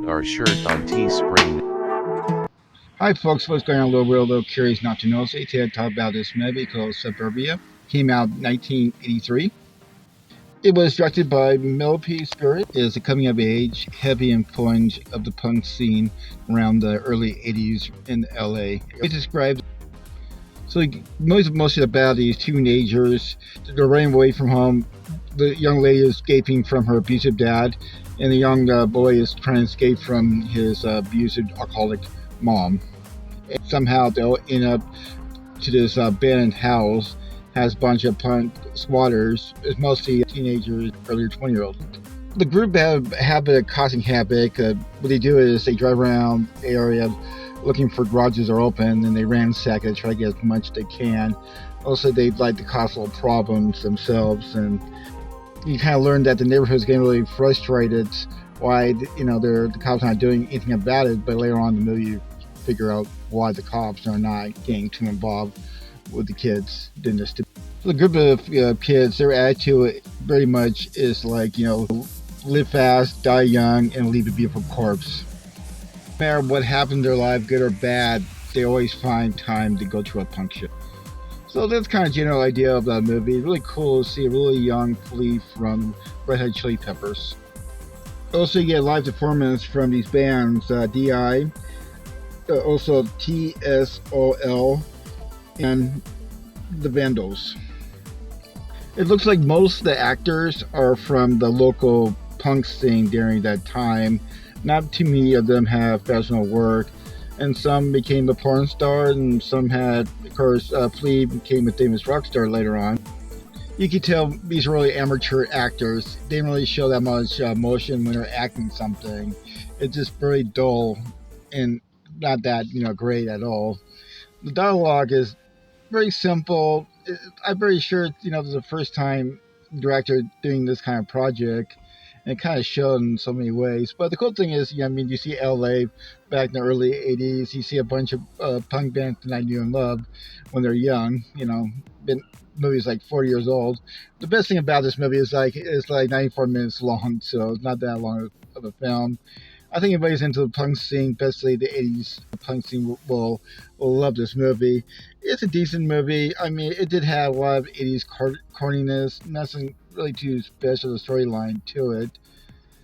out our shirt on Tespring. Hi folks, what's going on? Little curious, not too nosy. Today I talk about this movie called Suburbia. Came out in 1983. It was directed by Penelope Spheeris. It is a coming of age, heavy influence of the punk scene around the early 80s in LA. It describes mostly about these teenagers. They're running away from home. The young lady is escaping from her abusive dad, and the young boy is trying to escape from his abusive alcoholic mom. And somehow they'll end up to this abandoned house. Has a bunch of punk squatters. It's mostly teenagers, earlier 20-year-olds. The group have a habit of causing havoc. What they do is they drive around the area looking for garages are open, and they ransack it, try to get as much as they can. Also, they like to cause little problems themselves, and you kind of learn that the neighborhood's getting really frustrated. Why the cops not doing anything about it, but later on in the movie you figure out why the cops are not getting too involved with the kids. So the group of kids, their attitude very much is like, live fast, die young, and leave a beautiful corpse. No matter what happened in their life, good or bad, they always find time to go to a punk show. So that's kind of general idea of that movie. Really cool to see a really young Flea from Red Hot Chili Peppers. Also, you get live performance from these bands, D.I., also T.S.O.L, and the Vandals. It looks like most of the actors are from the local punk scene during that time. Not too many of them have professional work, and some became a porn star, and some had, of course, Flea became a famous rock star later on. You can tell these are really amateur actors. They didn't really show that much emotion when they're acting something. It's just very dull and not that great at all. The dialogue is very simple. I'm very sure this is the first time director doing this kind of project, and it kind of showed in so many ways. But the cool thing is, you see LA back in the early 80s. You see a bunch of punk bands that I knew and loved when they're young. Been movie's like 40 years old. The best thing about this movie is it's like 94 minutes long, so it's not that long of a film. I think anybody's into the punk scene, especially the 80s punk scene, will love this movie. It's a decent movie. I mean, it did have a lot of 80s corniness, nothing really too special, the storyline to it.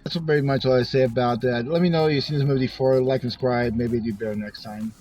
That's very much all I say about that. Let me know if you've seen this movie before. Like and subscribe. Maybe do better next time.